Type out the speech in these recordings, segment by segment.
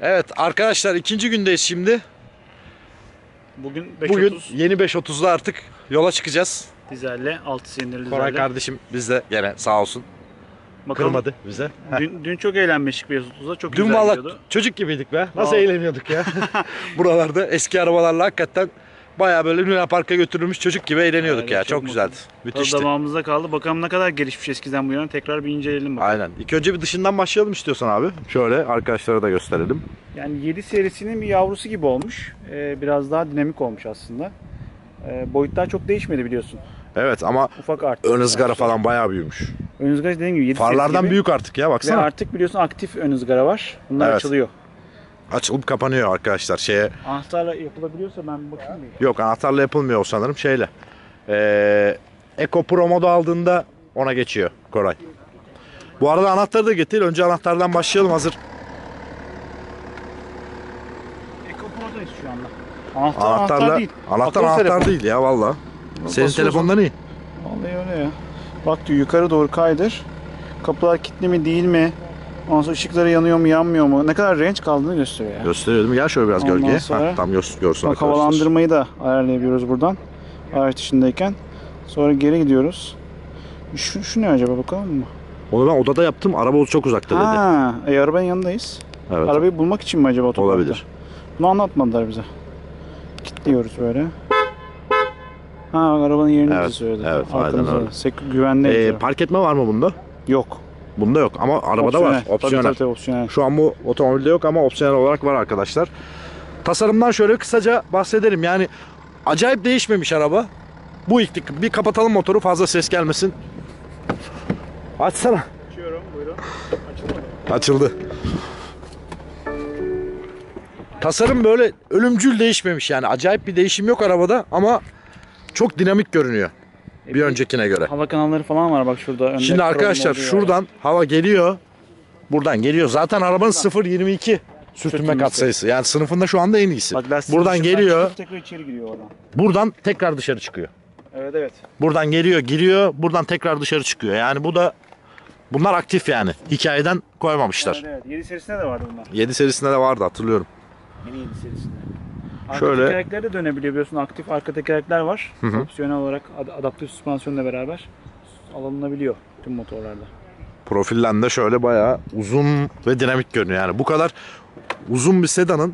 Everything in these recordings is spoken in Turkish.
Evet arkadaşlar, ikinci gündeyiz şimdi. Bugün Bugün 530 yeni 5.30'da artık yola çıkacağız. dizelle, 6 silindirli Koray dizelle. kardeşim bizde gene sağ olsun. Bakalım, Kırmadı bize. dün çok eğlenmiştik 530'da. Çok Dün güzel valla gidiyordu. çocuk gibiydik be. Nasıl Vallahi. eğleniyorduk ya. Buralarda eski arabalarla hakikaten bayağı böyle Luna Park'a götürülmüş çocuk gibi eğleniyorduk Evet, ya. çok Çok güzeldi. Tadı Müthişti. damağımızda kaldı. Bakalım ne kadar gelişmiş eskiden bu yana. Tekrar bir inceleyelim bakalım. Aynen. İlk önce bir dışından başlayalım istiyorsan abi. Şöyle arkadaşlara da gösterelim. Yani 7 serisinin bir yavrusu gibi olmuş. Biraz daha dinamik olmuş aslında. Boyutlar çok değişmedi biliyorsun. Evet ama Ufak arttı. ön ızgara falan bayağı büyümüş. Ön ızgara dediğim gibi 7 Farlardan gibi. büyük artık ya, Ve baksana. artık biliyorsun aktif ön ızgara var. Bunlar Evet. açılıyor. Açılıp kapanıyor arkadaşlar şeye. Anahtarla yapılabiliyorsa ben bir bakayım bir. Yok, anahtarla yapılmıyor o sanırım, şeyle. Eco Pro modu aldığında ona geçiyor Koray. Bu arada anahtarı da getir. Önce anahtardan başlayalım, hazır. EcoPro'dayız şu anda. Anahtar değil. Anahtar Akıllı telefon. değil ya valla. Senin basıyorsun. telefondan iyi. Vallahi öyle ya. Bak diyor, yukarı doğru kaydır. Kapılar kilitli mi değil mi? Ondan sonra ışıkları yanıyor mu yanmıyor mu? Ne kadar range kaldığını gösteriyor ya. Gösteriyor değil mi? Gel şöyle biraz Ondan gölgeye. sonra- Tam görsün Bak, arkadaşlar. havalandırmayı da ayarlayabiliyoruz buradan. Araç dışındayken. Sonra geri gidiyoruz. Şu ne acaba, bakalım mı? Onu ben odada yaptım. Araba çok uzakta dedi. Ha, arabanın yanındayız. Evet. Arabayı bulmak için mi acaba otoparkta? Olabilir. Bunu anlatmadılar bize. Kilitliyoruz böyle. Ha, arabanın yerini Evet, bize söyledi. evet, aynen Arkamızda. öyle. Güvenli. Park etme var mı bunda? Yok. Bunda yok ama arabada var. Opsiyonel. Tabii, opsiyonel. Şu an bu otomobilde yok ama opsiyonel olarak var arkadaşlar. Tasarımdan şöyle kısaca bahsedelim. Yani acayip değişmemiş araba. Bu ilk bir kapatalım motoru, fazla ses gelmesin. Açsana. Açıyorum, buyurun. Açılmadı. Açıldı. Tasarım böyle ölümcül değişmemiş yani. Acayip bir değişim yok arabada ama çok dinamik görünüyor bir öncekine göre. Hava kanalları falan var bak şurada. Önde Şimdi arkadaşlar krom olduğu şuradan hava geliyor. Buradan geliyor. Zaten arabanın 0.22 sürtünme katsayısı. Yani sınıfında şu anda en iyisi. Bak, lastiğin Buradan dışından geliyor. çıkıp tekrar içeri giriyor oradan. Buradan tekrar dışarı çıkıyor. Evet, evet. Buradan geliyor, giriyor. Buradan tekrar dışarı çıkıyor. Yani bunlar aktif yani. Hikayeden koymamışlar. Evet, evet. 7 serisinde de vardı bunlar. 7 serisinde de vardı, hatırlıyorum. Yeni 7 serisinde. Arka Şöyle- tekerlekler de dönebiliyor biliyorsun. Aktif arka tekerlekler var. Opsiyonel olarak adaptif süspansiyonla beraber alınabiliyor tüm motorlarda. Profilden de şöyle bayağı uzun ve dinamik görünüyor. Yani bu kadar uzun bir sedanın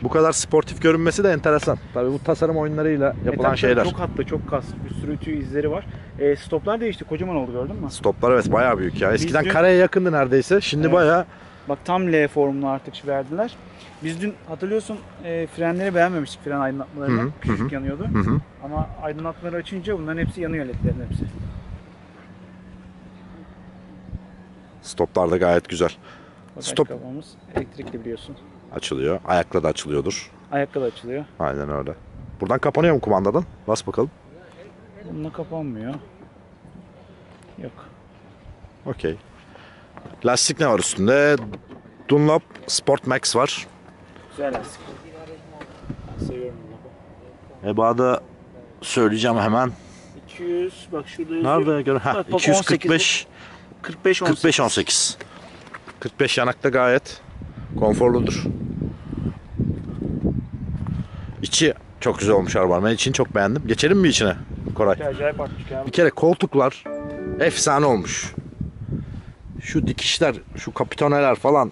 bu kadar sportif görünmesi de enteresan. Tabii bu tasarım oyunlarıyla yapılan tabii, şeyler. çok hatlı, çok kas, bir sürü tüy izleri var. Stoplar değişti, kocaman oldu, gördün mü? Stoplar evet bayağı büyük ya. Eskiden dün- kareye yakındı neredeyse. Şimdi Evet. bayağı Bak, tam L formunu artık verdiler. Biz dün hatırlıyorsun frenleri beğenmemiştik, fren aydınlatmalarını. Küçük yanıyordu. Ama aydınlatmaları açınca bunların hepsi yanıyor, ledlerin hepsi. stoplar da gayet güzel. Bak, Stop ayakkabımız elektrikli biliyorsun. açılıyor. Ayakla da açılıyordur. Ayakla da açılıyor. Aynen öyle. Buradan kapanıyor mu kumandadan? Bas bakalım. Bununla kapanmıyor. Yok. Okey. Lastik ne var üstünde? Dunlop Sport Max var. Güzel lastik. Ben seviyorum bunu. Eba'da söyleyeceğim hemen. 200, bak şurada yazıyor. Nerede göre? Ha, Bak, 245 45 18. 45 18. 45 yanakta gayet konforludur. İçi çok güzel olmuş arabanın. Ben içini çok beğendim. Geçelim mi içine Koray? Acayip artmış ya. Bir kere koltuklar efsane olmuş. Şu dikişler, şu kapitoneler falan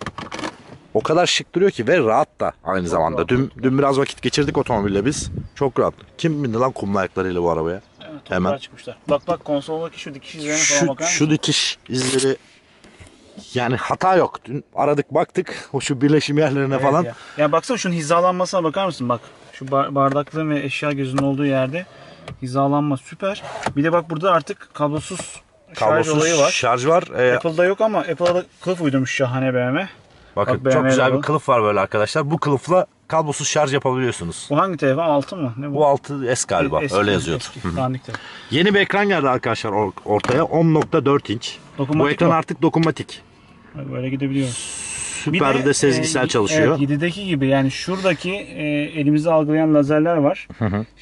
o kadar şık duruyor ki ve rahat da aynı zamanda. rahat. Dün biraz vakit geçirdik otomobille biz. Çok rahat. Kim bindi lan kumlu ayaklarıyla bu arabaya? Evet, Hemen. çıkmışlar. Bak konsoldaki şu dikiş izlerine falan bakar mısın? Şu dikiş izleri, yani hata yok. Dün aradık baktık o şu birleşim yerlerine Evet falan. ya baksana şunun hizalanmasına bakar mısın? Bak şu bardaklığın ve eşya gözünün olduğu yerde hizalanma süper. Bir de bak burada artık kablosuz şarj olayı var. Şarj var. Apple'da yok ama Apple'a da kılıf uydurmuş şahane BMW. Bakın Bak, çok güzel bir alalım. kılıf var böyle arkadaşlar. Bu kılıfla kablosuz şarj yapabiliyorsunuz. Bu hangi telefon? 6 mı? Ne bu? Bu 6S galiba. Eski, öyle yazıyordu. eski, dandik telefon. Yeni bir ekran geldi arkadaşlar ortaya. 10.4 inç. Dokunmatik Bu ekran mi? artık dokunmatik. Bak, böyle gidebiliyor. Süper de sezgisel çalışıyor. Evet, 7'deki gibi yani şuradaki elimizi algılayan lazerler var.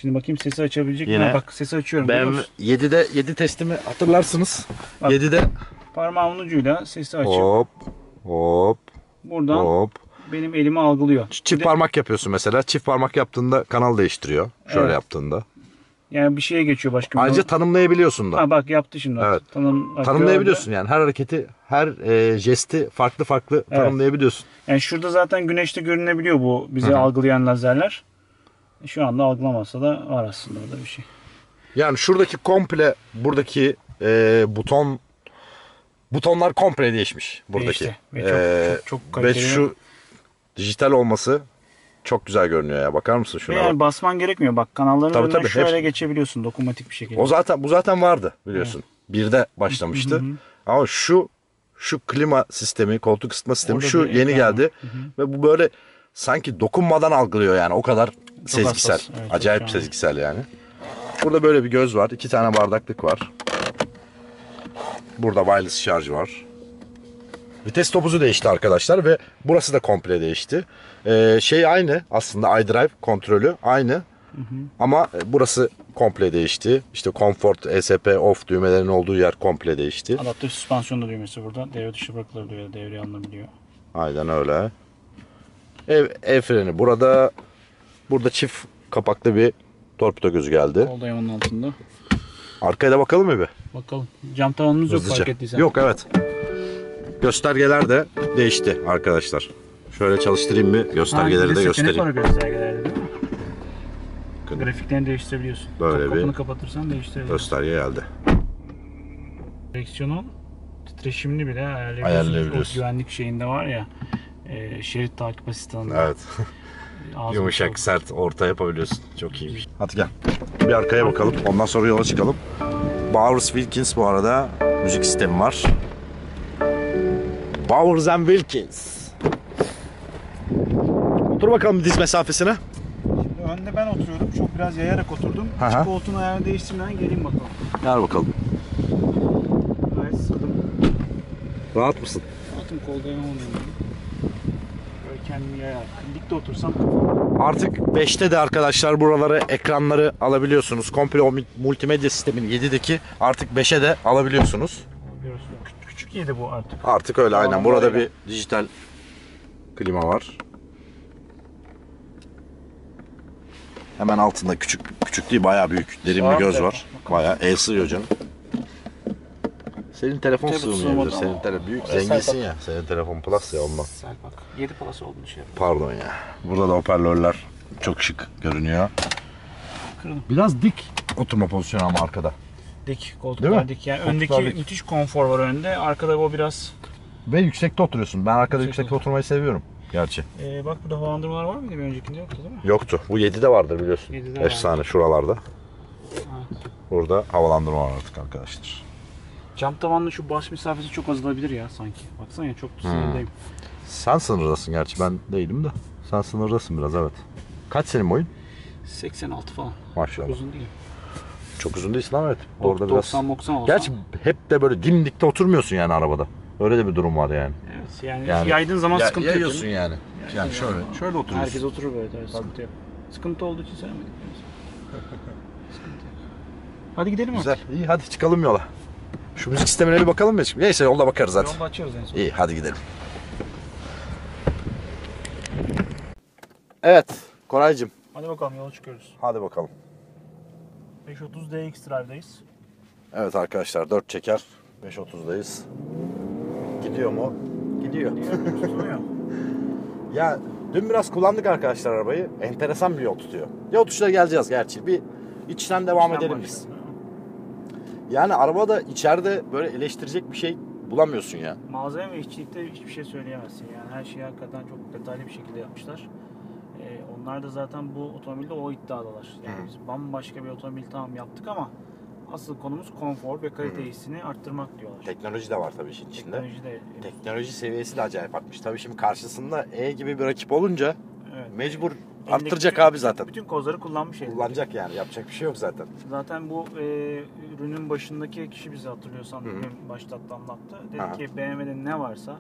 Şimdi bakayım sesi açabilecek Yine mi? Bak, sesi açıyorum. görüyor Ben musun? 7 testimi hatırlarsınız. Bak. 7'de Parmağımın ucuyla sesi açıp hop hop buradan hop. benim elimi algılıyor. Çift parmak yapıyorsun mesela. Çift parmak yaptığında kanal değiştiriyor. Şöyle Evet. yaptığında. Yani bir şeye geçiyor başka bir Ayrıca tanımlayabiliyorsun da. Ha bak yaptı şimdi. Evet. Bak, Tanımlayabiliyorsun yani. Her hareketi, her jesti farklı farklı tanımlayabiliyorsun. Yani şurada zaten güneşte görünebiliyor bu bizi algılayan lazerler. Şu anda algılamasa da var aslında orada bir şey. Yani şuradaki komple buradaki butonlar komple değişmiş buradaki. Değişti. Ve çok Ve kaliteli. şu dijital olması çok güzel görünüyor ya. Bakar mısın şuna? Ve yani basman gerekmiyor. Bak kanalların Tabii, önünden tabii, şöyle hepsi. geçebiliyorsun dokunmatik bir şekilde. Bu zaten vardı biliyorsun. Birde başlamıştı. Ama şu klima sistemi, koltuk ısıtma sistemi Orada şu bir yeni ekran geldi. Ve bu böyle sanki dokunmadan algılıyor yani. O kadar sezgisel. hassas. Evet, çok Acayip şahane. sezgisel yani. Burada böyle bir göz var. 2 tane bardaklık var. Burada wireless şarj var. Vites topuzu değişti arkadaşlar ve burası da komple değişti. Şey aynı aslında, iDrive kontrolü aynı. Ama burası komple değişti. İşte Comfort, ESP, Off düğmelerinin olduğu yer komple değişti. Adaptif süspansiyon da düğmesi burada. Devre dışı bırakılabiliyor, devreye alınabiliyor. Aynen öyle. El freni burada. Burada çift kapaklı bir torpido gözü geldi. Kol dayamanın altında. Arkaya da bakalım mı bir? Bakalım. Cam tavanımız yok Hızlıca. fark ettiysen. Yok, evet. Göstergeler de değişti arkadaşlar. Şöyle çalıştırayım bir göstergeleri de göstereyim. Seçenek var göstergelerde değil mi? Grafiklerini değiştirebiliyorsun. Böyle bir Kapını kapatırsan değiştirebiliyorsun. gösterge geldi. Direksiyonun titreşimini bile Ayarlayabiliyorsun. O güvenlik şeyinde var ya, şerit takip asistanında. Evet. Ağzı Yumuşak, kapalı. sert, orta yapabiliyorsun. Çok iyiymiş. Hadi gel. Bir arkaya bakalım. Ondan sonra yola çıkalım. Bowers Wilkins bu arada müzik sistemi var. Bowers and Wilkins. Otur bakalım diz mesafesine. Şimdi önde ben oturuyordum. Çok biraz yayarak oturdum. Hı hı. Koltuğun ayarını değiştirmeden geleyim bakalım. Gel bakalım. Gayet sıkıldım. Rahat mısın? Altım kolda yamam böyle kendimi yayarak. Dikte otursam Artık 5'te de arkadaşlar buraları, ekranları alabiliyorsunuz. Komple o multimedya sistemin 7'deki artık 5'e de alabiliyorsunuz. görüyorsun. Küçük yedi bu artık. Artık öyle aynen. Tamam, Burada öyle. bir dijital klima var. Hemen altında küçük değil, bayağı büyük, derin Sağ bir göz telefon, var. bakalım. Bayağı el sığıyor canım. Senin telefon Telefon sığmayabilir. sığmadı Senin ama. telefon büyük, Evet, zenginsin bak. ya. Senin telefon plus ya ondan. Bak 7 plus oldu şey. Pardon ya. Burada da hoparlörler çok şık görünüyor. Kırdım. Biraz dik oturma pozisyonu ama arkada. Dik Değil koltuklar mi? dik. Yani Koltuklar öndeki dik. müthiş konfor var önde. Arkada o biraz. Ve yüksekte oturuyorsun. Ben arkada Yüksekte yüksekte oturmayı seviyorum. Gerçi. Bak burada havalandırmalar var mıydı? Bir öncekinde yoktu değil mi? Yoktu. Bu 7'de vardır biliyorsun. 7'de Efsane şuralarda. Evet. Burada havalandırma var artık arkadaşlar. Cam tavanlı şu baş mesafesi çok azalabilir ya sanki. Baksana ya çok sınırdayım. Sen sınırdasın gerçi, ben değilim de. Sen sınırdasın biraz, evet. Kaç senin boyun? 86 falan. Maşallah. Çok uzun değil. Çok uzun değilsin ama evet. Orada 90 biraz. 90 olsa. Gerçi hep de böyle dimdikte oturmuyorsun yani arabada. Öyle de bir durum var yani. Evet yani, Yani yaydığın zaman sıkıntı yok. yayıyorsun değil mi? yani. Yani şöyle oturuyorsun. Herkes oturur böyle tabii sıkıntı yok. Sıkıntı olduğu için söylemedik. Sıkıntı yok. Hadi gidelim Güzel. artık. İyi, hadi çıkalım yola. Şu müzik sistemine bir bakalım mı? Neyse yolda bakarız hadi. Yolda açıyoruz en son. İyi, hadi gidelim. Evet Koraycığım, Hadi bakalım yola çıkıyoruz. hadi bakalım. 530 DX Drive'dayız. Evet arkadaşlar, 4 çeker 5.30'dayız. Gidiyor mu? Gidiyor. Tutuyor. Ya dün biraz kullandık arkadaşlar arabayı. Enteresan bir yol tutuyor. Yol tuşuna geleceğiz gerçi. Bir içten devam edelim biz. Yani arabada içeride böyle eleştirecek bir şey bulamıyorsun ya. Malzeme ve işçilikte hiçbir şey söyleyemezsin. Yani her şeyi hakikaten çok detaylı bir şekilde yapmışlar. Onlar da zaten bu otomobilde o iddiadalar. Yani biz bambaşka bir otomobil tamam yaptık ama asıl konumuz konfor ve kalite hissini arttırmak diyorlar. Teknoloji de var tabii işin içinde. Teknoloji de Teknoloji seviyesi de acayip artmış. Tabii şimdi karşısında E gibi bir rakip olunca evet. mecbur Elindeki arttıracak bütün- abi zaten. Bütün kozları kullanmış elindeki. Kullanacak yani, yapacak bir şey yok zaten. Zaten bu ürünün başındaki kişi bizi hatırlıyorsan bugün başlattı anlattı. Dedi Aha. ki BMW'de ne varsa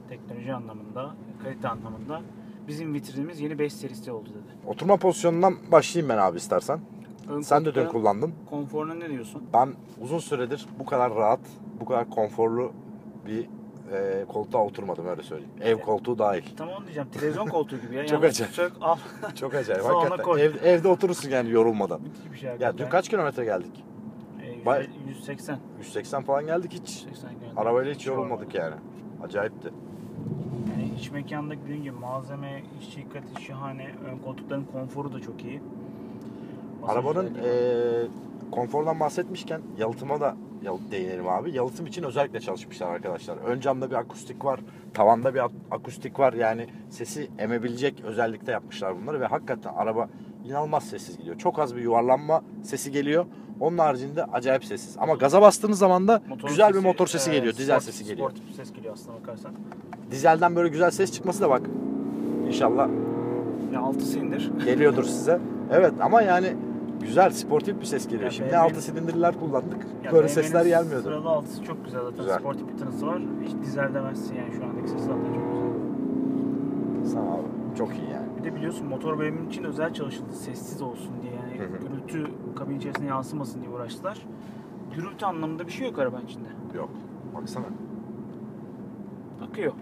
teknoloji anlamında, kalite anlamında bizim vitrinimiz yeni 5 serisi oldu dedi. Oturma pozisyonundan başlayayım ben abi istersen. Ön Sen de dün koltukların kullandın. Konforuna ne diyorsun? Ben uzun süredir bu kadar rahat, bu kadar konforlu bir koltuğa oturmadım, öyle söyleyeyim. Ev koltuğu dahil. Tamam onu diyeceğim. Televizyon koltuğu gibi ya. Çok Yani acayip. sök al. Çok acayip. Salona Hakikaten. koy. Evde oturursun yani yorulmadan. Müthiş bir şey Ya hakikaten. dün kaç kilometre geldik? Bay- 180. 180 falan geldik hiç. 180 geldi. Arabayla hiç yorulmadık yani. Acayipti. Yani iç mekanda dediğim gibi malzeme, işçi dikkati şahane. Ön koltukların konforu da çok iyi. Arabanın Masajlar konfordan bahsetmişken yalıtıma da değinelim abi. Yalıtım için özellikle çalışmışlar arkadaşlar. Ön camda bir akustik var. Tavanda bir akustik var. Yani sesi emebilecek özellikte yapmışlar bunları ve hakikaten araba inanılmaz sessiz gidiyor. Çok az bir yuvarlanma sesi geliyor. Onun haricinde acayip sessiz. Ama gaza bastığınız zaman da Motorun güzel bir motor sesi geliyor. Dizel sport- sesi geliyor. Sportif bir ses geliyor aslına bakarsan. Dizelden böyle güzel ses çıkması da bak. İnşallah Ya 6 silindir. geliyordur size. Evet ama yani güzel, sportif bir ses geliyor. Ya Şimdi BMW'nin 6 silindirler kullandık. Ya Böyle BMW'nin sesler gelmiyordu. Sıralı 6'sı çok güzel zaten. Güzel. Sportif bir tınısı var. Hiç dizel demezsin yani şu andaki ses zaten çok güzel. Sağ ol. Çok iyi yani. Bir de biliyorsun motor bölümü için özel çalışıldı. Sessiz olsun diye yani gürültü kabin içerisine yansımasın diye uğraştılar. Gürültü anlamında bir şey yok arabanın içinde. Yok. Baksana. Akıyor.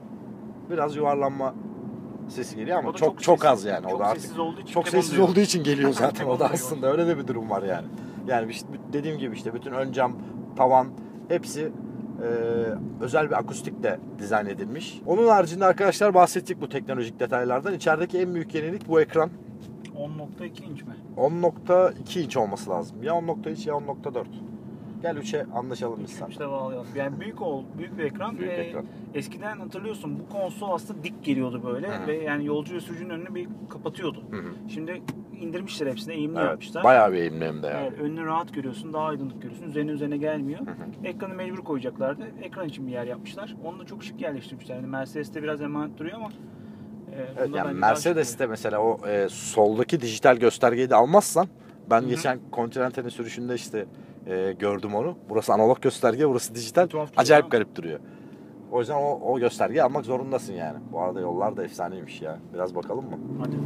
Biraz yuvarlanma sesi geliyor ama O da çok sessiz- az yani. O çok da artık sessiz olduğu için çok tepon sessiz duyuyor. olduğu için geliyor zaten o da Tepon aslında. Öyle de bir durum var yani. Yani işte dediğim gibi işte bütün ön cam, tavan hepsi özel bir akustikle dizayn edilmiş. Onun haricinde arkadaşlar bahsettik bu teknolojik detaylardan. İçerideki en büyük yenilik bu ekran. 10.2 inç mi? 10.2 inç olması lazım. Ya 10.3 ya 10.4. Gel 3'e anlaşalım biz sen. İşte bağlayalım. Yani büyük bir ekran. Büyük ekran. Eskiden hatırlıyorsun bu konsol aslında dik geliyordu böyle Hı. ve yani yolcu ve sürücünün önünü bir kapatıyordu. Hı. Şimdi indirmişler hepsini, eğimli Evet, yapmışlar. bayağı bir eğimli hem de yani. Evet, önünü rahat görüyorsun, daha aydınlık görüyorsun. Üzerine gelmiyor. Ekranı mecbur koyacaklardı. Ekran için bir yer yapmışlar. Onu da çok şık yerleştirmişler. Yani Mercedes'te biraz emanet duruyor ama Evet, bunda yani bence daha şık Mercedes'te duruyor. mesela o soldaki dijital göstergeyi de almazsan ben geçen Continental'in sürüşünde işte gördüm onu. Burası analog gösterge, burası dijital. Tuhaf duruyor Acayip ama. garip duruyor. O yüzden o göstergeyi almak zorundasın yani. Bu arada yollar da efsaneymiş ya. Biraz bakalım mı? Hadi.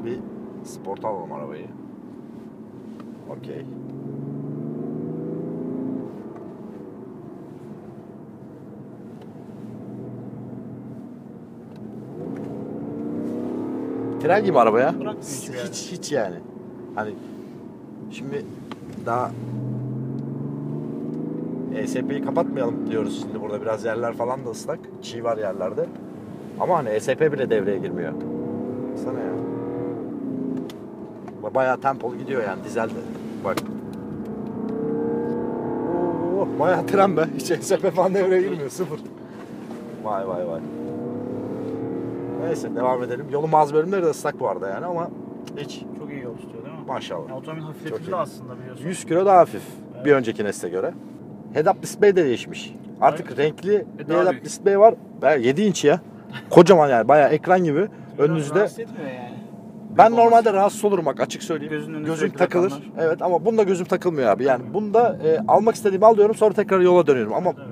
Bir sport alalım arabayı. Okey. Tren gibi araba ya. Bırakmıyor hiçbir yerde. Hiç yani. Hani şimdi daha ESP'yi kapatmayalım diyoruz şimdi, burada biraz yerler falan da ıslak. Çiğ var yerlerde. Ama hani ESP bile devreye girmiyor. Sana ya. Bayağı tempolu gidiyor yani dizelde. Bak. Oo, bayağı tren be. Hiç ESP falan devreye girmiyor. Sıfır. Vay vay vay. Neyse devam edelim. Yolun bazı bölümleri de ıslak bu arada yani ama hiç Çok iyi yol tutuyor değil mi? maşallah. Yani otomobil Çok hafifletildi iyi. aslında biliyorsun. 100 kilo daha hafif Evet. bir önceki nesle göre. Head-up display de değişmiş. Artık Evet. renkli bir daha head-up büyük. display var. 7 inç ya. Kocaman yani bayağı ekran gibi. Biraz Önünüzde. rahatsız etmiyor yani. Ben Büyük normalde olması. rahatsız olurum bak, açık söyleyeyim. Gözünün önüne Gözüm sürekli takılır. rakamlar. Evet ama bunda gözüm takılmıyor abi. Yani bunda almak istediğimi alıyorum, sonra tekrar yola dönüyorum. Ama Tabii.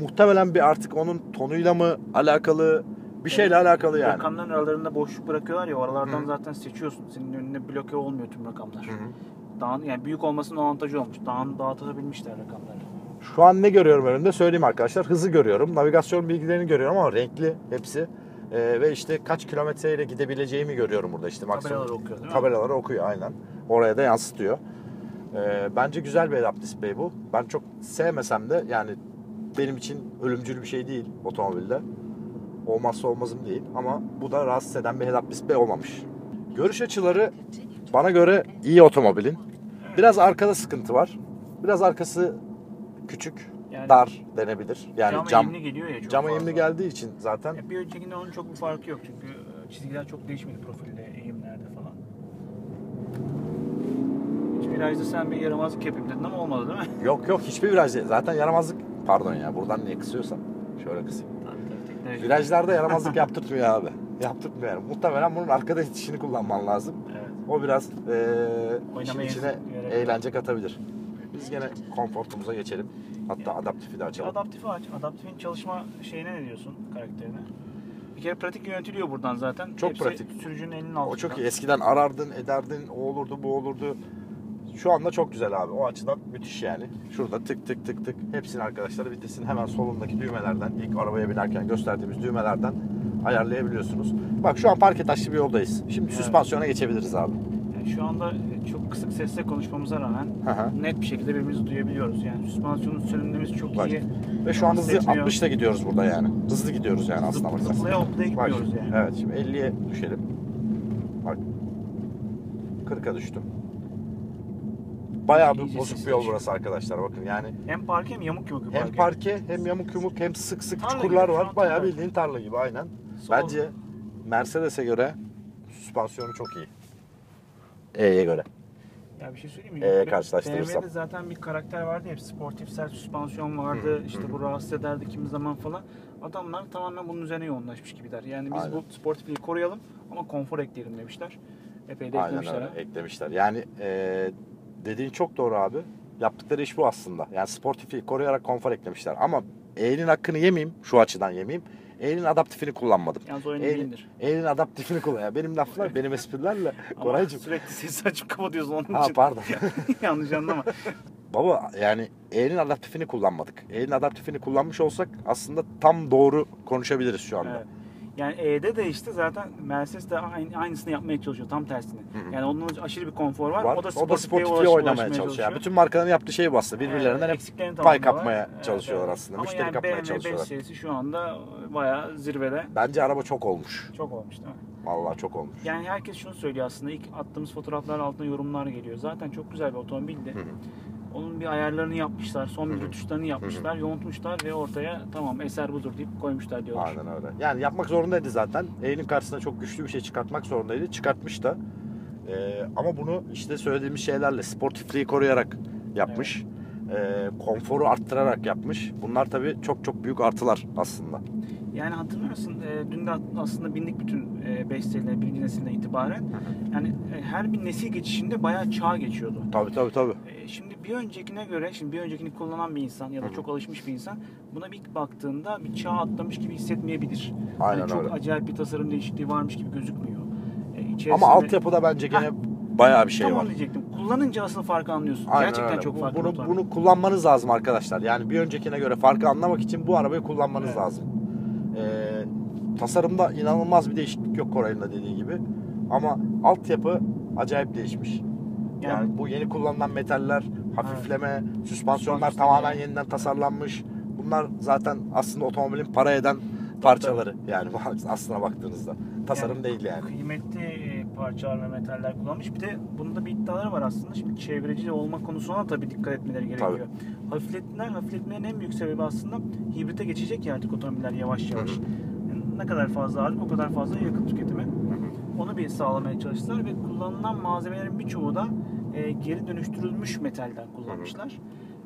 muhtemelen bir artık onun tonuyla mı alakalı, bir şeyle alakalı yani. Rakamların aralarında boşluk bırakıyorlar ya, oralardan zaten seçiyorsun. Senin önüne bloke olmuyor tüm rakamlar. Yani büyük olmasının avantajı olmuş. Dağıtabilmişler rakamları. Şu an ne görüyorum önümde söyleyeyim arkadaşlar. Hızı görüyorum, navigasyon bilgilerini görüyorum ama renkli hepsi. Ve işte kaç kilometreyle gidebileceğimi görüyorum burada işte maksimum. Tabelaları okuyor değil mi? Tabelaları okuyor aynen. Oraya da yansıtıyor. Bence güzel bir head-up display bu. Ben çok sevmesem de yani benim için ölümcül bir şey değil otomobilde. Olmazsa olmazım değil ama bu da rahatsız eden bir head-up display olmamış. Görüş açıları bana göre iyi otomobilin. Biraz arkada sıkıntı var. Biraz arkası küçük, Yani dar denebilir. Yani cam eğimli geliyor ya çok cam fazla. eğimli geldiği için zaten. Bir öncekinde onun çok bir farkı yok çünkü çizgiler çok değişmedi profilde, eğimlerde falan. Hiç virajda sen bir yaramazlık yapayım dedin ama olmadı değil mi? Yok hiçbir viraj değil. Zaten yaramazlık, pardon ya buradan niye kısıyorsam şöyle kısayım. Teknoloji. Virajlarda yaramazlık yaptırtmıyor abi. Yaptırtmıyor yani. Muhtemelen bunun arkada itişini kullanman lazım. Evet. O biraz işin Oynamaya içine yarar. eğlence katabilir. Biz gene konfortumuza geçelim. Hatta adaptifi de açalım. Adaptifi aç. Adaptifin çalışma şeyine ne diyorsun, karakterine? Bir kere pratik yönetiliyor buradan zaten. Çok Hepsi pratik. sürücünün elinin altında. O çok iyi. Eskiden arardın, ederdin, o olurdu, bu olurdu. Şu anda çok güzel abi. O açıdan müthiş yani. Şurada tık tık tık tık. Hepsini arkadaşlar vitesin hemen solundaki düğmelerden, ilk arabaya binerken gösterdiğimiz düğmelerden ayarlayabiliyorsunuz. Bak şu an parke taşlı bir yoldayız. Şimdi süspansiyona geçebiliriz abi. Yani şu anda çok kısık sesle konuşmamıza rağmen Hı. net bir şekilde birbirimizi duyabiliyoruz. Yani süspansiyonun sürümlemesi çok Bak. iyi. Ve şu an hızlı Hissetmiyor. 60'la gidiyoruz burada yani. Hızlı gidiyoruz yani aslında bakarsan. Zıplaya hoplaya Bak gitmiyoruz şimdi, yani. evet şimdi 50'ye düşelim. Bak. 40'a düştüm. Bayağı bir İyice bozuk sesi bir yol açıyor. burası arkadaşlar, bakın yani. Hem parke hem yamuk yumuk bir Hem parke. parke hem yamuk yumuk hem sık sık Tarla çukurlar gibi, şu var. an Bayağı tarla. bildiğin tarla gibi aynen. Sol- Bence Mercedes'e göre süspansiyonu çok iyi. E'ye göre. Ya bir şey söyleyeyim mi? Karşılaştırırsam. BMW'de zaten bir karakter vardı ya, sportif sert süspansiyon vardı. İşte bu rahatsız ederdi kimi zaman falan. Adamlar tamamen bunun üzerine yoğunlaşmış gibiler. Yani biz Aynen. bu sportifliği koruyalım ama konfor ekleyelim demişler. Epey de Aynen eklemişler. öyle ha. eklemişler. Yani dediğin çok doğru abi. Yaptıkları iş bu aslında. Yani sportifliği koruyarak konfor eklemişler. Ama E'nin hakkını yemeyeyim. Şu açıdan yemeyeyim. E'nin adaptifini kullanmadım. Yalnız o önemli değildir. E'nin adaptifini kullan. Yani benim laflar, benim esprilerle Ama Koraycığım. sürekli sesi açıp kapatıyorsun onun Ha için. pardon. Yanlış anlama. Baba yani E'nin adaptifini kullanmadık. E'nin adaptifini kullanmış olsak aslında tam doğru konuşabiliriz şu anda. Evet. Yani E'de de işte zaten Mercedes de aynısını yapmaya çalışıyor, tam tersini. Yani onun aşırı bir konfor var. Var. O da sportifliğe ulaşmaya oynamaya çalışıyor. Yani bütün markaların yaptığı şey bu aslında. Birbirlerinden hep eksiklerini pay tamamlıyorlar. kapmaya çalışıyorlar aslında. Ama Müşteri yani kapmaya BMW 5 çalışıyorlar. serisi şu anda bayağı zirvede. Bence araba çok olmuş. Çok olmuş değil mi? Vallahi çok olmuş. Yani herkes şunu söylüyor aslında, ilk attığımız fotoğraflar altına yorumlar geliyor. Zaten çok güzel bir otomobildi. Onun bir ayarlarını yapmışlar, son bir rötuşlarını yapmışlar, yontmuşlar ve ortaya tamam eser budur deyip koymuşlar diyorlar. Aynen öyle. Yani yapmak zorundaydı zaten. E'nin karşısına çok güçlü bir şey çıkartmak zorundaydı. Çıkartmış da. Ama bunu işte söylediğimiz şeylerle, sportifliği koruyarak yapmış. Konforu arttırarak yapmış. Bunlar tabii çok çok büyük artılar aslında. Yani hatırlıyorsun, dün de aslında bindik bütün 5 serilerine, birinci nesilden itibaren. Yani her bir nesil geçişinde bayağı çağ geçiyordu. Tabii. Şimdi bir öncekine göre, şimdi bir öncekini kullanan bir insan ya da çok alışmış bir insan buna bir baktığında bir çağ atlamış gibi hissetmeyebilir. Aynen Yani çok öyle. acayip bir tasarım değişikliği varmış gibi gözükmüyor. Ama altyapıda bence gene bayağı bir şey tam var. onu diyecektim. Kullanınca asıl farkı anlıyorsun. Aynen Gerçekten öyle. çok farklı bir otomobil. Bunu kullanmanız lazım arkadaşlar. Yani bir öncekine göre farkı anlamak için bu arabayı kullanmanız Evet. lazım. Tasarımda inanılmaz bir değişiklik yok Koray'ın da dediği gibi. Ama altyapı acayip değişmiş. Yani bu yeni kullanılan metaller, hafifleme, süspansiyonlar tamamen yeniden tasarlanmış. Bunlar zaten aslında otomobilin para eden parçaları. Yani aslına baktığınızda. Tasarım değil yani. Kıymetli parçalar ve metaller kullanmış. Bir de bunda bir iddiaları var aslında. Şimdi çevreci olma konusuna tabii dikkat etmeleri gerekiyor. Hafifletmenin en büyük sebebi aslında hibrite geçecek ya artık otomobiller yavaş yavaş. Yani ne kadar fazla ağırlık o kadar fazla yakıt tüketimi. Onu bir sağlamaya çalıştılar ve kullanılan malzemelerin birçoğu da geri dönüştürülmüş metalden kullanmışlar.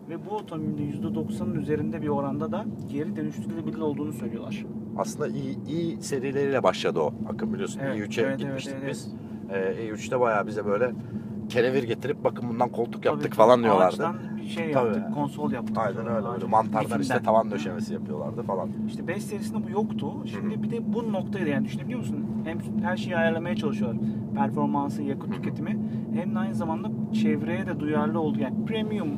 Ve bu otomobilin %90'ın üzerinde bir oranda da geri dönüştürülebilir olduğunu söylüyorlar. Aslında iyi serileriyle başladı o. Akın biliyorsun i3'e gitmiştik biz. i3'te bayağı bize böyle kenevir getirip bakın bundan koltuk yaptık falan diyorlardı. Ağaçtan bir şey yaptık, konsol yaptık. Aynen öyle. Böyle mantardan işte tavan döşemesi yapıyorlardı falan. İşte 5 serisinde bu yoktu. Şimdi bir de bu noktaydı yani, düşünebiliyor musun? Hem her şeyi ayarlamaya çalışıyorlar. Performansı, yakıt tüketimi. Hem de aynı zamanda çevreye de duyarlı olduğu, yani premium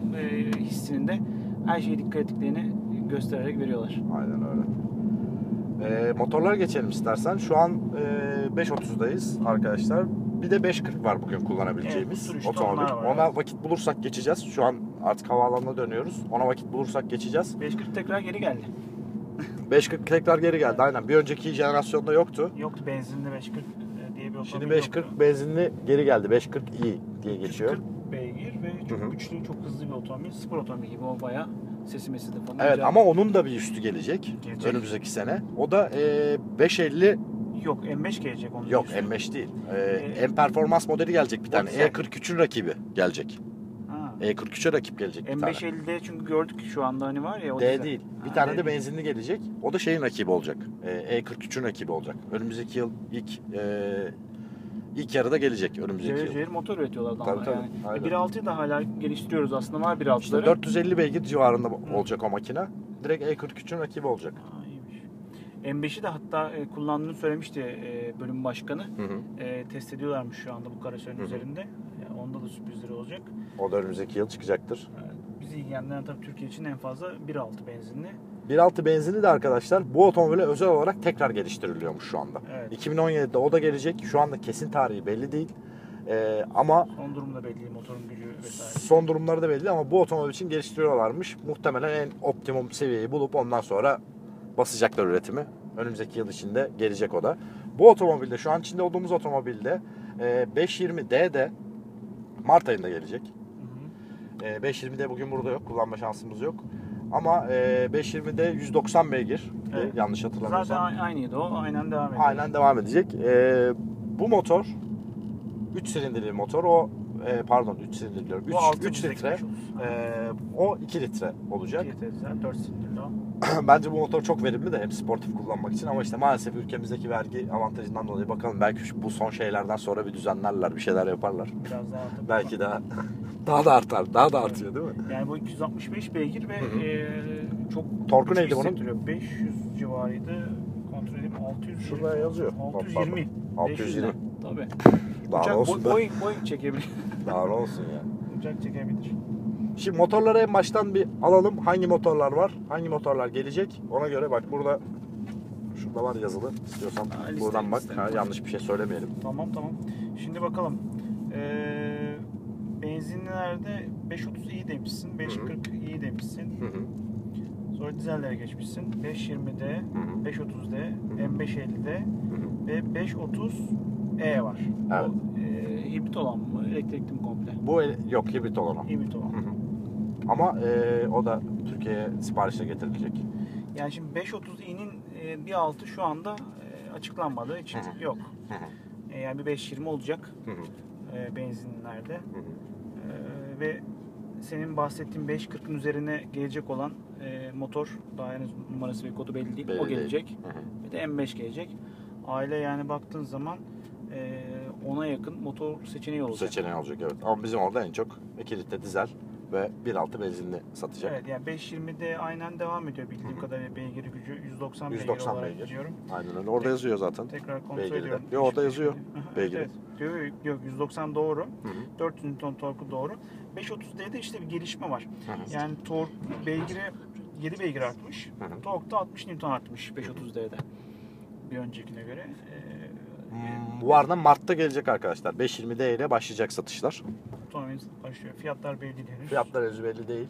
hissinin de her şeye dikkat ettiklerini göstererek veriyorlar. Aynen öyle. Motorlara geçelim istersen. Şu an 5.30'dayız arkadaşlar. Bir de 5.40 var bugün kullanabileceğimiz otomobil. Ona vakit bulursak geçeceğiz. Şu an artık havaalanına dönüyoruz. Ona vakit bulursak geçeceğiz. 5.40 tekrar geri geldi. 5.40 tekrar geri geldi aynen. Bir önceki jenerasyonda yoktu. Yoktu benzinli 5.40 diye bir otomobil. Şimdi 5.40 benzinli geri geldi. 5.40i diye geçiyor. 40 beygir ve çok güçlü, çok hızlı bir otomobil. Spor otomobil gibi, o bayağı sesi mesi de falan. Evet güzel. ama onun da bir üstü gelecek. Önümüzdeki sene. O da 550. Yok, M5 gelecek onun. Yok M5 değil. M performans modeli gelecek bir tane. E43'ün rakibi gelecek. E43'e rakip gelecek bir tane. M550'de çünkü gördük şu anda hani var ya. O D değil. Bir tane de değil. benzinli gelecek. O da şeyin rakibi olacak. E43'ün rakibi olacak. Önümüzdeki yıl ilk yarıda gelecek önümüzdeki yıl. Cevir motor üretiyorlar daha. Tabii. Yani. Aynen. 1.6'yı da hala geliştiriyoruz aslında, var 1.6'ları. İşte 450 beygir civarında olacak o makine. Direkt E43'ün rakibi olacak. M5'i de hatta kullandığını söylemişti bölüm başkanı. Hı hı. Test ediyorlarmış şu anda bu karasörün üzerinde. Onda da sürprizleri olacak. O da önümüzdeki yıl çıkacaktır. Bizi ilgilendiren tabii Türkiye için en fazla 1.6 benzinli. 1.6 benzinli de arkadaşlar bu otomobile özel olarak tekrar geliştiriliyormuş şu anda. Evet. 2017'de o da gelecek. Şu anda kesin tarihi belli değil. Ama Son durumda belli, motorun gücü vesaire. son durumları da belli ama bu otomobil için geliştiriyorlarmış. Muhtemelen en optimum seviyeyi bulup ondan sonra basacaklar üretimi. Önümüzdeki yıl içinde gelecek o da. Bu otomobilde, şu an içinde olduğumuz otomobilde 520D'de Mart ayında gelecek. 520D bugün burada yok. Kullanma şansımız yok. Ama 520D 190 beygir. Evet. Yanlış hatırlamıyorsam. Zaten aynıydı o. Aynen devam ediyor. Aynen devam edecek. Bu motor 3 silindirli motor. O pardon 3 silindirli diyorum. 3 litre. O 2 litre olacak. 2 litre, 4 silindirli o. Bence bu motor çok verimli de hem sportif kullanmak için ama işte maalesef ülkemizdeki vergi avantajından dolayı bakalım belki bu son şeylerden sonra bir düzenlerler, bir şeyler yaparlar. Biraz daha artar. Belki daha da artar. Daha da artıyor değil mi? Yani bu 265 beygir ve çok Torku güçlü neydi bunun? hissettiriyor. 500 civarıydı. Kontrol edeyim. 600. Şurada yazıyor. 620. 620. Tabii. Daha ne olsun be? Boeing çekebilir. Daha ne olsun ya. Uçak çekebilir. Şimdi motorları en baştan bir alalım. Hangi motorlar var? Hangi motorlar gelecek? Ona göre bak burada şurada var yazılı. İstiyorsan buradan bak. Yanlış bir şey söylemeyelim. Tamam. Şimdi bakalım. Benzinlilerde 530 iyi demişsin. 540 iyi demişsin. Sonra dizellere geçmişsin. 520'de, 530'de, M550'de ve 530E var. Evet. O, hibrit olan mı? Elektrikli mi komple? Bu yok hibrit olan o. Hibrit olan. Ama o da Türkiye'ye siparişle getirilecek. Yani şimdi 530i'nin bir altı şu anda açıklanmadığı için yok. Yani bir 520 olacak benzinlerde. Ve senin bahsettiğin 540'ın üzerine gelecek olan motor, daha henüz numarası ve kodu belli değil. O gelecek. Bir de M5 gelecek. Aile yani baktığın zaman ona yakın motor seçeneği olacak. Seçeneği olacak evet. Ama bizim orada en çok 2 litre dizel ve 1.6 benzinli satacak. Evet yani 520'de aynen devam ediyor bildiğim kadarıyla beygir gücü 190 beygir olarak biliyorum. Aynen öyle. Orada yazıyor zaten. Tekrar kontrol Beygiri de. ediyorum. Yok orada yazıyor. Beygiri. Evet. Yok 190 doğru. 400 Nm torku doğru. 530D'de işte bir gelişme var. Yani tork beygiri 7 beygir artmış. Torkta 60 Nm artmış 530D'de. Bir öncekine göre. Bu arada Mart'ta gelecek arkadaşlar. 520D ile başlayacak satışlar. Otomobil başlıyor. Fiyatlar belli değil henüz. Fiyatlar henüz belli değil.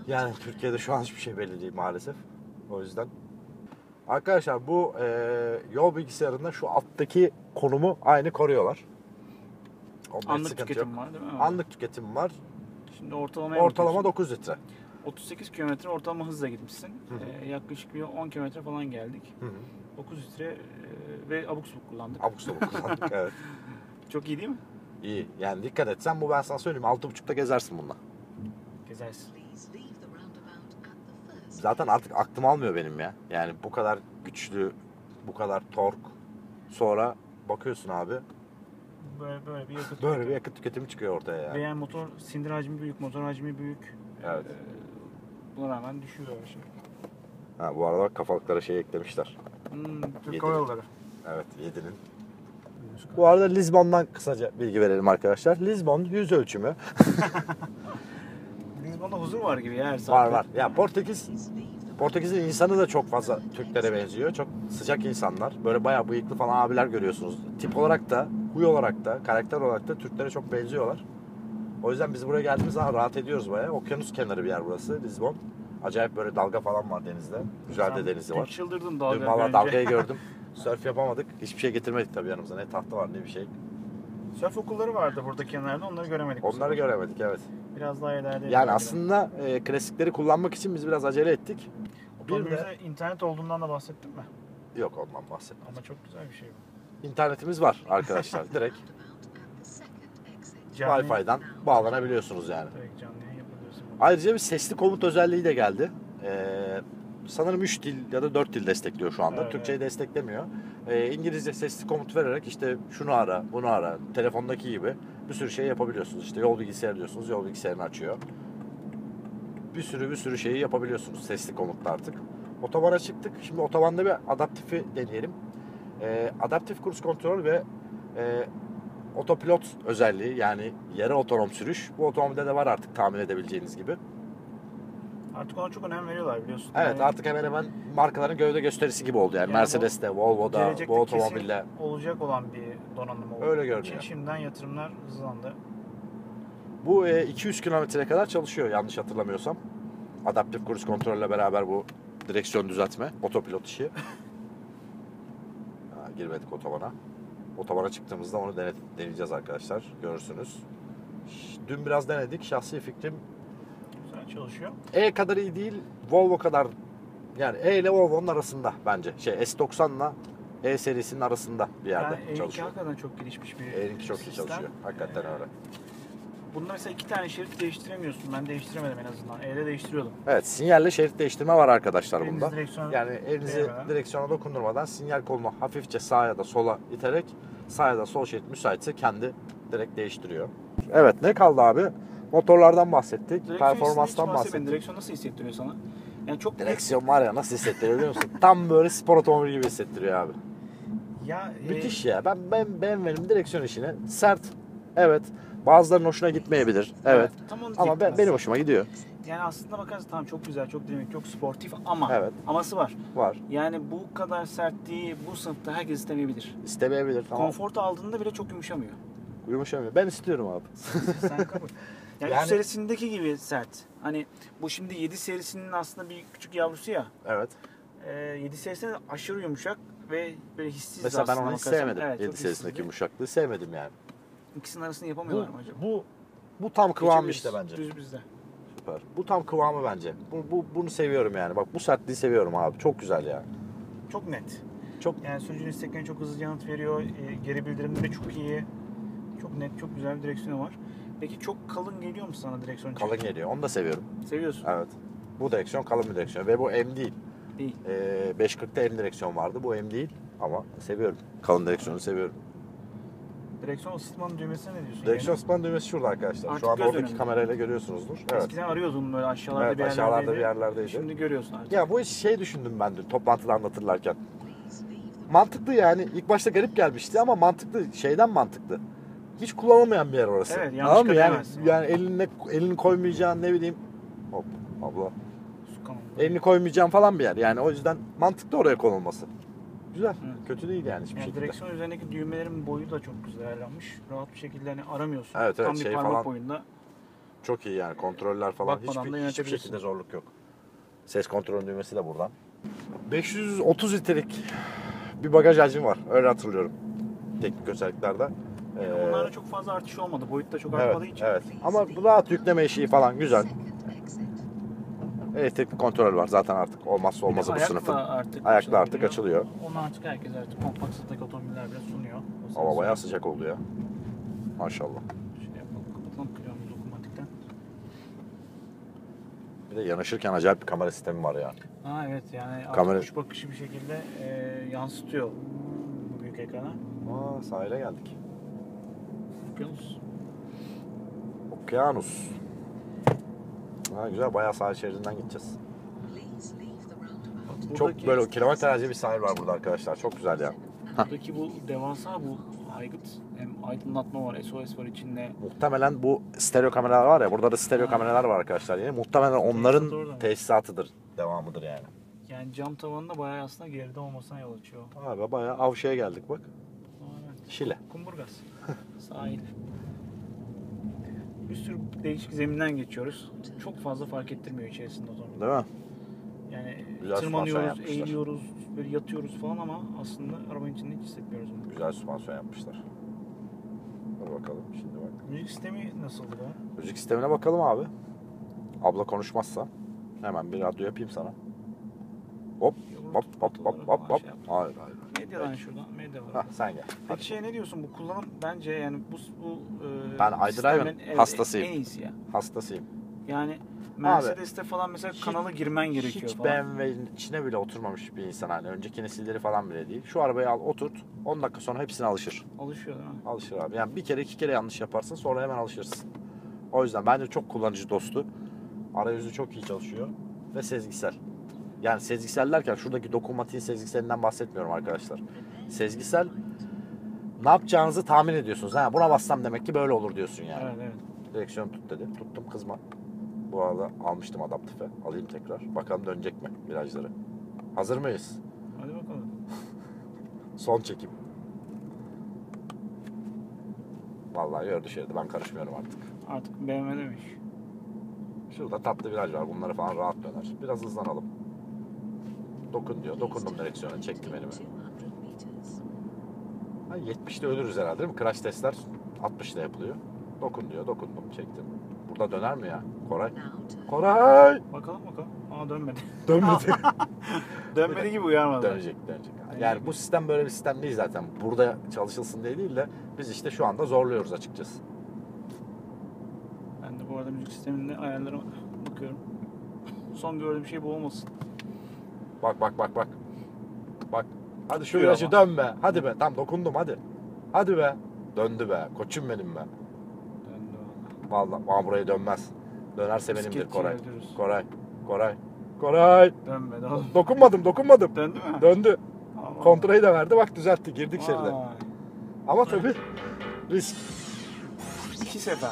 Yani Türkiye'de şu an hiçbir şey belli değil maalesef. O yüzden. Arkadaşlar bu yol bilgisayarında şu alttaki konumu aynı koruyorlar. Anlık tüketim var değil mi? Anlık tüketim var. Şimdi ortalama 9 litre. 38 kilometre ortalama hızla gitmişsin. Yaklaşık bir 10 kilometre falan geldik. 9 litre ve abuk subuk kullandık. Abuk subuk kullandık evet. Çok iyi değil mi? İyi. Yani dikkat etsen bu ben sana söyleyeyim 6.5'ta gezersin bununla. Gezersin. Zaten artık aklım almıyor benim ya. Yani bu kadar güçlü, bu kadar tork. Sonra bakıyorsun abi. Böyle bir yakıt. Böyle bir yakıt tüketimi çıkıyor ortaya yani. Ve yani motor sindir hacmi büyük, motor hacmi büyük. Evet. Buna rağmen düşüyor her şey. Ha, bu arada bak kafalıklara şey eklemişler. Türk Hava Yolları. Evet 7'nin. Bu arada Lizbon'dan kısaca bilgi verelim arkadaşlar. Lizbon yüz ölçümü. Lizbon'da huzur var gibi ya her saatte. Var. Ya Portekiz'in insanı da çok fazla Türklere benziyor. Çok sıcak insanlar. Böyle bayağı bıyıklı falan abiler görüyorsunuz. Tip olarak da, huy olarak da, karakter olarak da Türklere çok benziyorlar. O yüzden biz buraya geldiğimiz zaman rahat ediyoruz bayağı. Okyanus kenarı bir yer burası Lizbon. Acayip böyle dalga falan var denizde. Güzel de denizi var. Çıldırdın dalga Dün valla dalgayı gördüm. Sörf yapamadık. Hiçbir şey getirmedik tabii yanımıza. Ne tahta var ne bir şey. Sörf okulları vardı burada kenarda. Onları göremedik. Onları göremedik evet. Biraz daha ileride. Yani aslında klasikleri kullanmak için biz biraz acele ettik. Otomobilde internet olduğundan da bahsettin mi? Yok ondan bahsettim. Ama çok güzel bir şey bu. İnternetimiz var arkadaşlar. Direkt Wi-Fi'den bağlanabiliyorsunuz yani. Direkt canlı yayın yapabiliyorsun. Ayrıca bir sesli komut özelliği de geldi. Sanırım 3 dil ya da 4 dil destekliyor şu anda. Evet, Türkçeyi desteklemiyor. İngilizce sesli komut vererek işte şunu ara, bunu ara, telefondaki gibi bir sürü şey yapabiliyorsunuz. İşte yol bilgisayarı diyorsunuz, yol bilgisayarını açıyor. Bir sürü şeyi yapabiliyorsunuz sesli komutla artık. Otobana çıktık. Şimdi otobanda bir adaptifi deneyelim. Adaptif cruise kontrol ve otopilot özelliği, yani yarı otonom sürüş bu otomobilde de var artık, tahmin edebileceğiniz gibi. Artık ona çok önem veriyorlar biliyorsun. Evet, Yani artık hemen hemen markaların gövde gösterisi gibi oldu yani, Yani Mercedes'te, Volvo'da, gelecekte bu otomobilde. kesin olacak olan bir donanım olduğu Öyle için görünüyor. şimdiden yatırımlar hızlandı. Bu 200 kilometreye kadar çalışıyor yanlış hatırlamıyorsam. Adaptif cruise kontrolle beraber bu direksiyon düzeltme, otopilot işi. Girmedik otobana. Otobana çıktığımızda onu deneyeceğiz arkadaşlar. Görürsünüz. Dün biraz denedik. Şahsi fikrim Güzel çalışıyor. E kadar iyi değil, Volvo kadar, yani E ile Volvo'nun arasında bence. S90 ile E serisinin arasında bir yerde Yani çalışıyor. hakikaten çok gelişmiş bir E2 çok iyi sistem. çalışıyor. Hakikaten öyle. Bunda mesela 2 tane şerit değiştiremiyorsun. Ben değiştiremedim en azından. E'de değiştiriyordum. Evet, sinyalle şerit değiştirme var arkadaşlar Eliniz bunda. direksiyona Yani elinizi değmeden. direksiyona dokundurmadan sinyal kolunu hafifçe sağa ya da sola iterek, sağ ya da sol şerit müsaitse kendi direkt değiştiriyor. Evet, ne kaldı abi? Motorlardan bahsettik, performanstan bahsettik. Direksiyon nasıl hissettiriyor sana? Yani çok Direksiyon var ya, nasıl hissettiriyor biliyor musun? Tam böyle spor otomobili gibi hissettiriyor abi. ya Müthiş ya. Ben beğenmedim direksiyon işini. Sert. Evet. Bazılarının hoşuna gitmeyebilir. Evet. tam onu Ama diyecektim benim hoşuma gidiyor. Yani aslında bakarsan tamam çok güzel, çok dinamik, çok sportif ama Evet. aması var. Var. Yani bu kadar sertliği bu sınıfta herkes istemeyebilir. İstemeyebilir. Tamam. Konfor aldığında bile çok yumuşamıyor. Uyumuşamıyor. Ben istiyorum abi. Sen kabul. Yani, Yani- 3 serisindeki gibi sert. Hani bu şimdi 7 serisinin aslında bir küçük yavrusu ya. Evet. 7 serisinde aşırı yumuşak ve böyle hissiz Mesela ben aslında onu hiç bakarsan. sevmedim. Evet, 7 çok serisindeki hissizdi. yumuşaklığı sevmedim yani. İkisinin arasını yapamıyorlar mı acaba? Bu tam kıvamı Geçebiliriz. işte bence. Düz bizde. Süper. Bu tam kıvamı bence. Bunu seviyorum yani. Bak, bu sertliği seviyorum abi. Çok güzel ya. Çok net. Çok Yani sürücünün isteklerine çok hızlı yanıt veriyor. Geri bildirimleri çok iyi. Çok net, çok güzel bir direksiyonu var. Peki çok kalın geliyor mu sana direksiyon? kalın geliyor. Onu da seviyorum. Seviyorsun. Evet. Bu direksiyon kalın bir direksiyon. Ve bu M değil. Değil. 540'ta M direksiyon vardı. Bu M değil. Ama seviyorum. Kalın direksiyonu seviyorum. Direksiyon ısıtmanın düğmesine ne diyorsun? Direksiyon ısıtma düğmesi şurada arkadaşlar. Artık Şu anda göz oradaki önünde. kamerayla görüyorsunuzdur. Evet. Eskiden arıyordun böyle aşağılarda Evet, bir yerlerdeydi. aşağılarda bir yerlerdeydi. Şimdi görüyorsun artık. Ya bu iş düşündüm ben dün toplantıda anlatırlarken. Mantıklı yani. İlk başta garip gelmişti ama mantıklı. Şeyden mantıklı. Hiç kullanılmayan bir yer orası. Evet, yanlış Anladın mı? Yani, kademezsin. yani elini koymayacağın, ne bileyim. Hop abla. Su kanalı. Elini koymayacağın falan bir yer. Yani o yüzden mantıklı oraya konulması. Güzel. Evet. Kötü değil yani hiçbir Yani şekilde. direksiyon üzerindeki düğmelerin boyu da çok güzel ayarlanmış. Rahat bir şekilde hani aramıyorsun. Evet, Tam bir şey parmak falan. boyunda. Çok iyi yani, kontroller falan. Bakmadan da Hiçbir yönetebilirsin. şekilde zorluk yok. Ses kontrol düğmesi de buradan. 530 litrelik bir bagaj hacmi var. Öyle hatırlıyorum. Teknik özelliklerde. Onlarda çok fazla artış olmadı. Boyut da çok Evet, artmadığı için. evet. Ama rahat yükleme işi falan güzel. Elektrikli kontrol var zaten, artık olmazsa olmazı bu Ayakla sınıfın. artık Ayakla artık açılabiliyor. açılıyor. Onu artık herkes artık kompakt sınıftaki otomobiller bile sunuyor. O Hava sensör. bayağı sıcak oldu ya. Maşallah. Şey yapalım, kapatalım klimamuzu dokunmatikten. Bir de yanaşırken acayip bir kamera sistemi var ya. Ha evet, yani Kamera- kuş bakışı bir şekilde yansıtıyor bu büyük ekrana. Aa, sahile geldik. Okyanus. Okyanus. Ha, güzel, bayağı sahil şeridinden gideceğiz. Çok böyle kilometrelerce bir sahil var burada arkadaşlar. Çok güzel ya. Buradaki bu devasa bu aygıt, hem aydınlatma var, SOS var içinde. Muhtemelen bu stereo kameralar var ya. Burada da stereo kameralar var arkadaşlar. Yani muhtemelen onların orada mı? tesisatıdır. Devamıdır yani. Yani cam tavanında bayağı aslında geride olmasına yol açıyor. Abi bayağı Avşa'ya geldik bak. Evet. Şile. Kumburgaz. Sahil. Bir sürü değişik zeminden geçiyoruz. Çok fazla fark ettirmiyor içerisinde o zaman. Değil mi? Yani Güzel süspansiyon tırmanıyoruz, yapmışlar. eğiliyoruz, böyle yatıyoruz falan ama aslında arabanın içinde hiç hissetmiyoruz bunu. Güzel süspansiyon yapmışlar. Dur bakalım şimdi bak. Müzik sistemi nasıldı bu? Müzik sistemine bakalım abi. Abla konuşmazsa hemen bir radyo yapayım sana. Hop hop hop hop hop hop. Hayır hayır. Medyadan Peki. şuradan, medya var. Hah, sen gel. Hadi. Peki ne diyorsun bu kullanım, bence yani bu Ben iDrive'ın sistemin hastasıyım. En iyisi ya. Hastasıyım. Yani Mercedes'te falan mesela Hiç- kanala girmen gerekiyor Hiç falan. BMW'nin içine bile oturmamış bir insan, hani önceki nesilleri falan bile değil. Şu arabayı al, oturt, 10 dakika sonra hepsine alışır. Alışıyor değil mi? Alışır abi. Yani bir kere iki kere yanlış yaparsın, sonra hemen alışırsın. O yüzden bence çok kullanıcı dostu. Arayüzü çok iyi çalışıyor ve sezgisel. Yani sezgisel derken şuradaki dokunmatiğin sezgiselinden bahsetmiyorum arkadaşlar. Sezgisel, ne yapacağınızı tahmin ediyorsunuz. Ha, buna bassam demek ki böyle olur diyorsun yani. Evet evet. Direksiyonu tut dedi. Tuttum, kızma. Bu arada almıştım adaptife. Alayım tekrar. Bakalım dönecek mi virajları. Hazır mıyız? Hadi bakalım. Son çekim. Vallahi gördü şeydi. Ben karışmıyorum artık. Artık BMW'demiş. Şurada tatlı viraj var. Bunları falan rahat döner. Biraz hızlanalım. Dokun diyor. Dokundum direksiyona. Çektim elimi. Ha, 70'te ölürüz herhalde değil mi? Crash testler 60'da yapılıyor. Dokun diyor. Dokundum. Çektim. Burada döner mi ya? Koray. Koray! Bakalım bakalım. Aa dönmedi. Dönmedi. Dönmedi gibi uyarmadı. Dönecek. Yani bu sistem böyle bir sistem değil zaten. Burada çalışılsın diye değil de biz işte şu anda zorluyoruz açıkçası. Ben de bu arada müzik sisteminde ayarlarıma bakıyorum. Son gördüğüm şey bu olmasın. Bak. Bak. Hadi şu Duyuyor virajı ama. dön be. Hadi be. Tam dokundum hadi. Hadi be. Döndü be. Koçum benim be. Döndü Vallahi buraya dönmez. Dönerse benimdir Bisikletçi Koray. öldürürüz. Koray. Dönmedi oğlum. Dokunmadım. Döndü mü? Döndü. Allah Kontrayı da verdi. Bak düzeltti. Girdik Allah. şeride. Vay. Ama tabii risk. 2 sefer.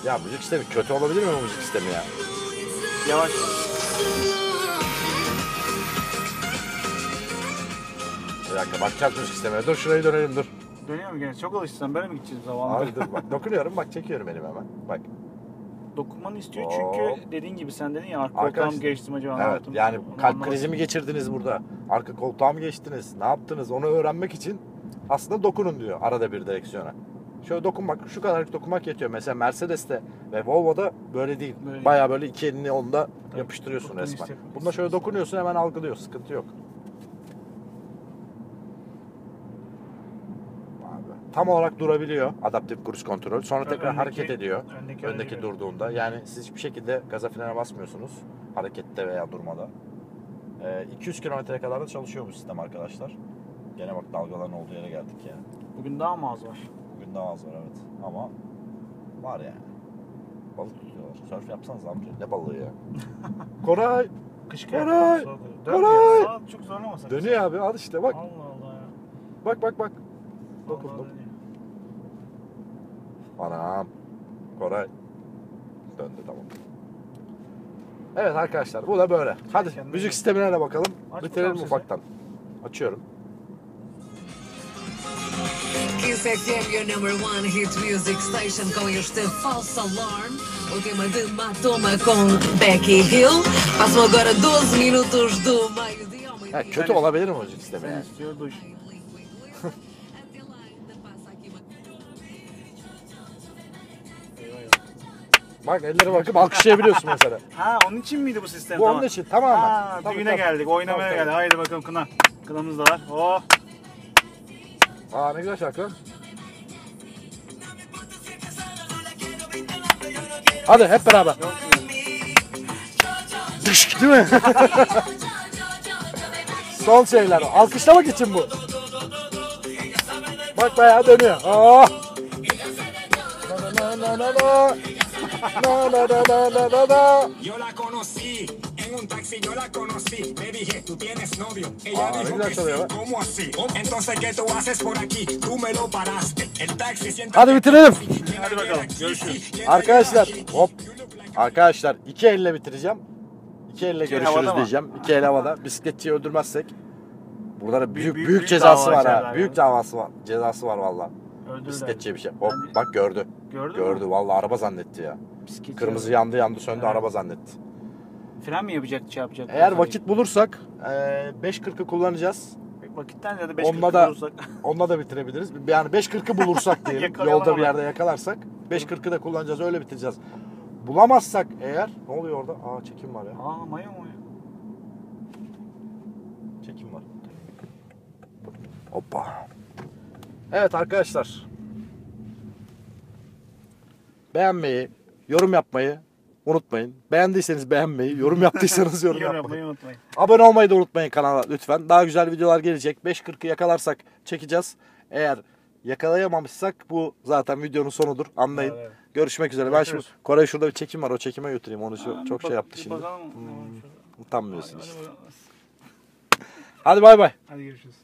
Ya müzik sistemi kötü olabilir mi bu müzik sistemi ya? Yavaş. Bir dakika bakacağız müzik sistemine. Dur şurayı dönelim dur. Dönüyor mu gene? Çok alıştın. Böyle mi gideceğiz zamanında? Abi dur bak. Dokunuyorum bak çekiyorum elimi hemen. Bak. Dokunmanı istiyor Hop. çünkü dediğin gibi sen dedin ya arka Arkadaşlar, koltuğa mı geçtim acaba ne Evet yaptım? yani Onu kalp anlamadım. krizi mi geçirdiniz burada? Arka koltuğa mı geçtiniz? Ne yaptınız? Onu öğrenmek için aslında dokunun diyor arada bir direksiyona. Şöyle dokunmak, şu kadarlık dokunmak yetiyor. Mesela Mercedes'te ve Volvo'da böyle değil. Böyle. Bayağı böyle iki elini onda yapıştırıyorsun dokun resmen. işte. Bunda şöyle dokunuyorsun hemen algılıyor. Sıkıntı yok. Abi, tam olarak durabiliyor adaptif cruise kontrol. Sonra tekrar Öndeki- hareket ediyor. öndeki Öndeki aracı durduğunda. Yani siz hiçbir şekilde gaza frene basmıyorsunuz. Harekette veya durmada. 200 kilometreye kadar da çalışıyor bu sistem arkadaşlar. Gene bak dalgaların olduğu yere geldik ya. Bugün daha mı az var? Bugün daha az var evet. Ama var yani. Balık tutuyorlar. Surf yapsanız amca. Ne balığı ya? Koray! Kış Koray! kıyafeti soğuk oluyor. Dön Koray! ya, saat çok zorlamasak. Dönüyor abi al işte bak. Allah Allah ya. Bak. Allah Dokundum. dönüyor. Anam. Koray. Döndü tamam. Evet arkadaşlar bu da böyle. Hadi Kendine müzik iyi. sistemine de bakalım. Aç Bitirelim bakalım sesi. ufaktan. Açıyorum. Kiss FM, your number one hit music station com este falso alarm. O tema de Matoma com Becky Hill. Passam agora 12 minutos do meio-dia ao Ya meio-dia. kötü olabilir mi müzik sistemi Sen yani? istiyor duş. Até lá ainda passa aqui uma... Eyvah eyvah. Bak ellere bakıp alkışlayabiliyorsun mesela. Ha onun için miydi bu sistem? Bu onun için tamamen. Ha, Tabii, düğüne tabii. geldik, oynamaya Tabii, geldik. Haydi bakalım kına. Kınamız da var. Oh. Aa ne güzel şarkı. Hadi hep beraber. Dış, değil mi? Son şeyler. Alkışlamak için bu. Bak bayağı dönüyor. Oh. Na na na na na. Na na na na na na na. Yo la conocí, en un taxi yo la conocí. Le dije, tú tienes novio. Ella Ah, dijo mira, que çalıyor sí, bak. ¿cómo así? Entonces, ¿qué tú haces por aquí? Tú me lo paraste. El taxi siente... Hadi bitirelim. Hadi bakalım. Görüşürüz. Arkadaşlar hop. Arkadaşlar iki elle bitireceğim. İki elle İki el görüşürüz havada mı? diyeceğim. İki el havada. Bisikletçiyi öldürmezsek. Burada da büyük büyük cezası dava var ha. açarlar Büyük yani. davası var. Cezası var valla. Öldürdüler. Bisikletçiye bir şey. Hop Bence- bak gördü. Gördün Gördü mü? valla araba zannetti ya. Bisikletçi Kırmızı öldü. yandı söndü Evet. araba zannetti. Fren mi yapacak, şey yapacak? Eğer vakit bulursak 5.40'ı kullanacağız. Vakitten ya da 5 Onunla da olursak. onunla da bitirebiliriz. Yani 5.40'ı bulursak diyelim. Yakalayalım Yolda bir ama. yerde yakalarsak 5.40'ı da kullanacağız öyle bitireceğiz. Bulamazsak eğer ne oluyor orada? Aa çekim var ya. Aa maya maya. Çekim var. Hoppa. Evet arkadaşlar. Beğenmeyi, yorum yapmayı unutmayın. Beğendiyseniz beğenmeyi, yorum yaptıysanız yorum Yorum yapmayı. yapmayı unutmayın. Abone olmayı da unutmayın kanala lütfen. Daha güzel videolar gelecek. 5.40'ı yakalarsak çekeceğiz. Eğer yakalayamamışsak bu zaten videonun sonudur. Anlayın. Evet. Görüşmek üzere. Ben şimdi Görüşürüz. Kore'ye şurada bir çekim var. O çekime götüreyim. Onu Aa, çok bir şey yaptı bir şimdi. bakalım. Ne var şurada? Utanmıyorsun Hadi işte. bakalım. Hadi bay bay. Hadi görüşürüz.